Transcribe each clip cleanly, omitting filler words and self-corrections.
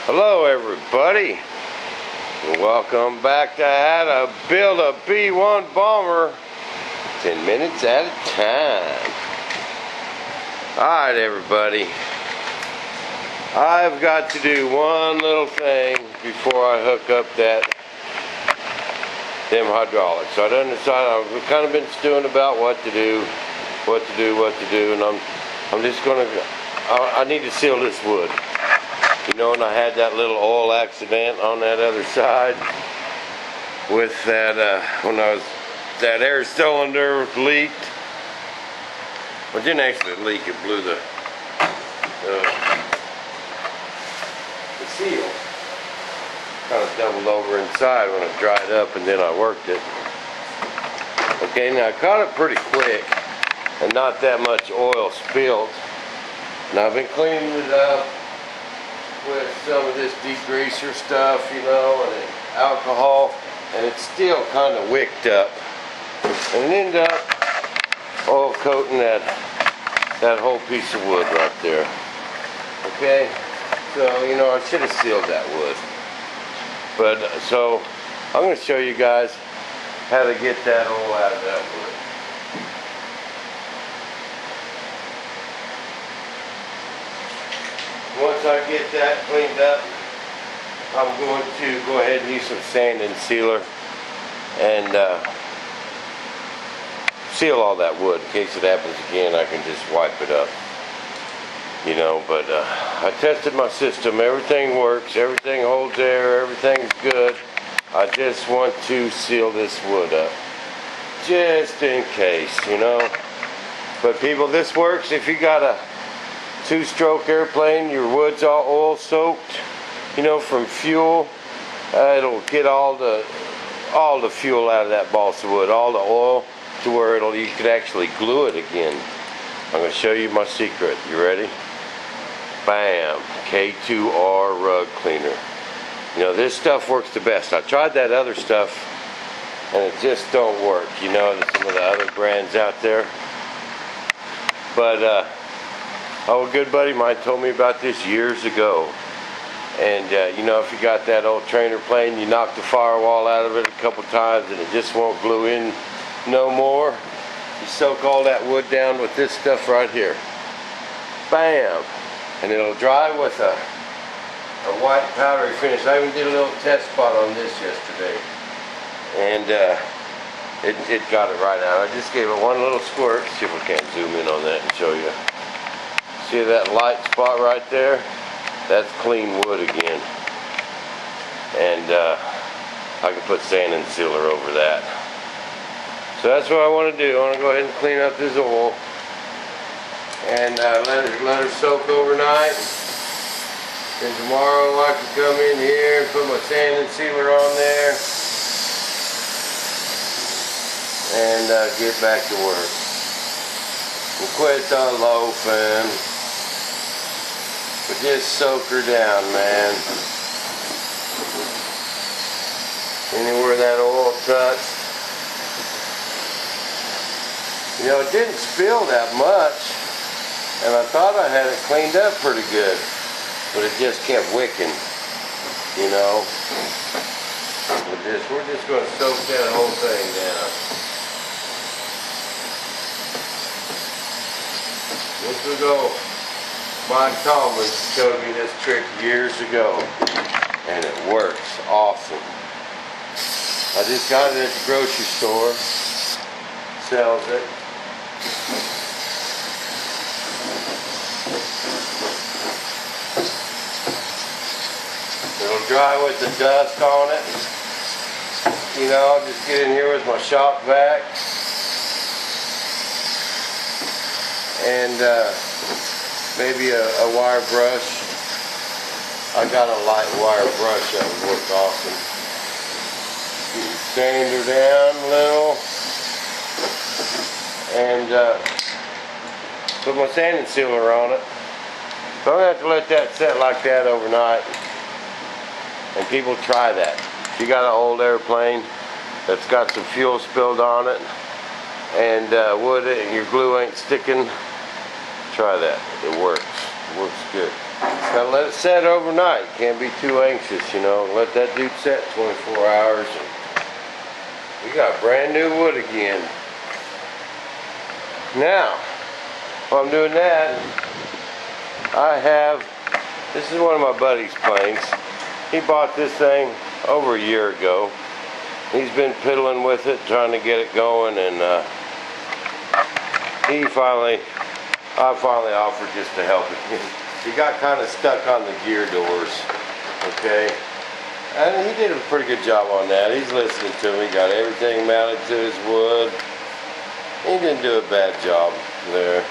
Hello everybody, and welcome back to how to build a B-1 bomber 10 minutes at a time. Alright everybody, I've got to do one little thing before I hook up them hydraulics. So I done decided, I've kind of been stewing about what to do, and I'm just gonna, I need to seal this wood. You know, and I had that little oil accident on that other side with that, when that air cylinder leaked. Well, it didn't actually leak, it blew the seal. Kind of doubled over inside when it dried up, and then I worked it. Okay, now I caught it pretty quick and not that much oil spilled. And I've been cleaning it up with some of this degreaser stuff, you know, and alcohol, and it's still kind of wicked up. And it ended up oil coating that whole piece of wood right there. Okay, so you know, I should have sealed that wood. But so I'm going to show you guys how to get that oil out of that wood. Once I get that cleaned up, I'm going to go ahead and use some sand and sealer and seal all that wood. In case it happens again, I can just wipe it up. You know, but I tested my system. Everything works. Everything holds air. Everything's good. I just want to seal this wood up. Just in case, you know. But people, this works if you got a two-stroke airplane, your wood's all oil soaked, you know, from fuel. It'll get all the fuel out of that balsa wood, all the oil, to where you could actually glue it again. I'm going to show you my secret. You ready? Bam! K2R rug cleaner. You know, this stuff works the best. I tried that other stuff and it just don't work. You know, there's some of the other brands out there. But a good buddy of mine told me about this years ago. And you know, if you got that old trainer plane, you knock the firewall out of it a couple times and it just won't glue in no more. You soak all that wood down with this stuff right here. Bam! And it'll dry with a white powdery finish. I even did a little test spot on this yesterday. And it got it right out. I just gave it one little squirt. See if we can't zoom in on that and show you. See that light spot right there? That's clean wood again. And I can put sand and sealer over that. So that's what I want to do. I want to go ahead and clean up this oil and let her soak overnight. And tomorrow I can come in here and put my sand and sealer on there and get back to work. And quit the loafing. But just soak her down, man. Anywhere that oil touched. You know, it didn't spill that much, and I thought I had it cleaned up pretty good, but it just kept wicking, you know. We're just going to soak that whole thing down. This will go. Mike Tomlin showed me this trick years ago, and it works awesome. I just got it at the grocery store. Sells it. It'll dry with the dust on it. You know, I'll just get in here with my shop vac and maybe a wire brush. I got a light wire brush that would work awesome. Sand her down a little and put my sand and sealer on it. So I'm going to have to let that set like that overnight. And people, try that. If you got an old airplane that's got some fuel spilled on it and wood and your glue ain't sticking, try that. It works. It works good. Gotta let it set overnight. Can't be too anxious, you know. Let that dude set 24 hours. And we got brand new wood again. Now, while I'm doing that, this is one of my buddy's planes. He bought this thing over a year ago. He's been piddling with it, trying to get it going, and I finally offered just to help him. He got kind of stuck on the gear doors, okay? And he did a pretty good job on that. He's listening to me, got everything mounted to his wood. He didn't do a bad job there.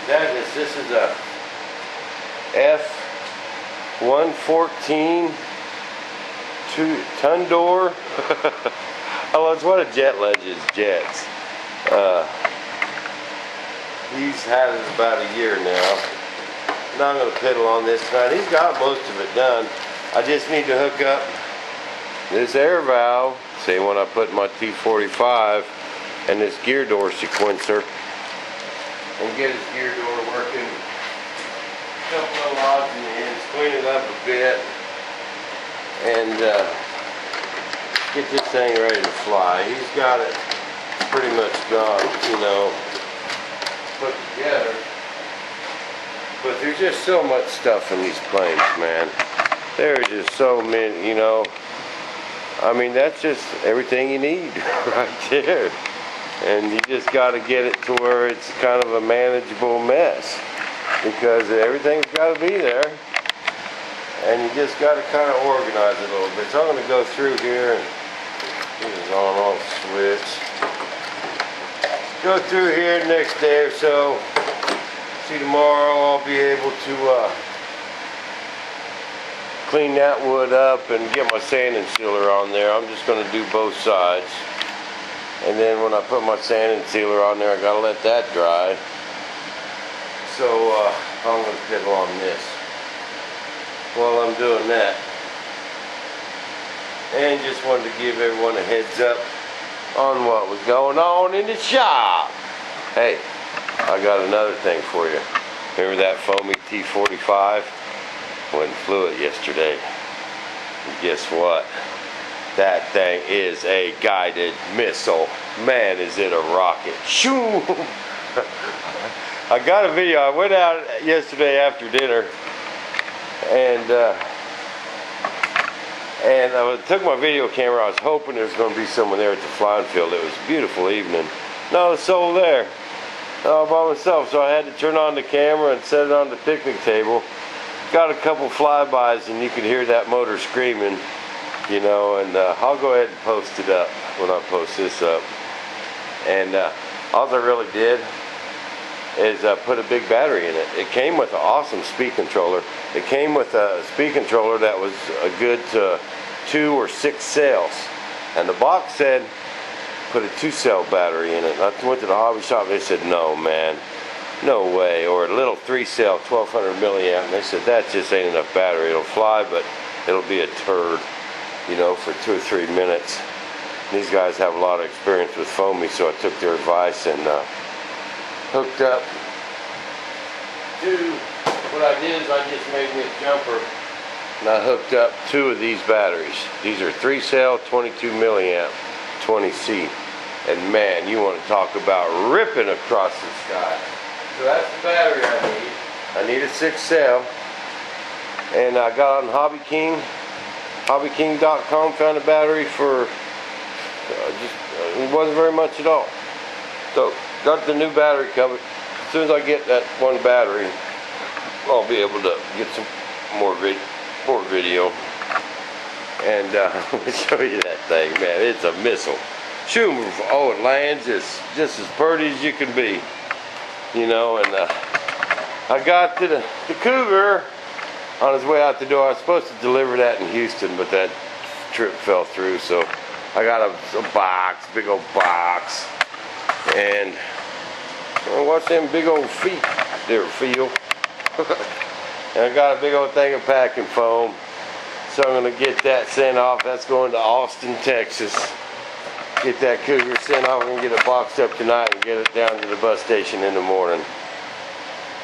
This is a F-114 ton door. Oh, it's one of Jetledge's jets. He's had it about a year now. Now I'm going to piddle on this tonight. He's got most of it done. I just need to hook up this air valve, see, when I put my T45, and this gear door sequencer, and get his gear door working. A couple of odds and ends, clean it up a bit, and get this thing ready to fly. He's got it pretty much gone, you know, put together. But there's just so much stuff in these planes, man. There are just so many, you know. I mean, that's just everything you need right there. And you just got to get it to where it's kind of a manageable mess, because everything's got to be there, and you just got to kind of organize it a little bit. So I'm going to go through here and get this on switch. Go through here the next day or so. See, tomorrow I'll be able to clean that wood up and get my sand and sealer on there. I'm just going to do both sides. And then when I put my sand and sealer on there, I gotta let that dry. So I'm gonna piddle on this while I'm doing that. And just wanted to give everyone a heads up on what was going on in the shop. Hey, I got another thing for you. Remember that foamy T45? Went and flew it yesterday. And guess what? That thing is a guided missile. Man, is it a rocket. Shoo! I got a video. I went out yesterday after dinner, and I took my video camera. I was hoping there was going to be someone there at the flying field. It was a beautiful evening. No soul there. All by myself. So I had to turn on the camera and set it on the picnic table. Got a couple flybys, and you could hear that motor screaming. You know, and I'll go ahead and post it up when I post this up. And all I really did is put a big battery in it. It came with an awesome speed controller. It came with a speed controller that was a good 2 or 6 cells. And the box said put a 2-cell battery in it. I went to the hobby shop. They said, no, man, no way. Or a little 3-cell 1200 milliamp. And they said, that just ain't enough battery. It'll fly, but it'll be a turd, you know, for 2 or 3 minutes. These guys have a lot of experience with foamy, so I took their advice and hooked up to, what I did is I just made me a jumper, and I hooked up 2 of these batteries. These are 3-cell 22 milliamp 20C, and man, you want to talk about ripping across the sky. So that's the battery I need. I need a 6-cell, and I got on Hobby King. HobbyKing.com, found a battery for it wasn't very much at all. So got the new battery coming. As soon as I get that one battery, I'll be able to get some more video. And let me show you that thing, man. It's a missile. Shoot, oh, it lands just as pretty as you can be, you know. And I got to the Cougar on his way out the door. I was supposed to deliver that in Houston, but that trip fell through, so I got a box, big old box, and watch them big old feet there feel. And I got a big old thing of packing foam, so I'm going to get that sent off. That's going to Austin, Texas, get that cougar sent off and get it boxed up tonight and get it down to the bus station in the morning.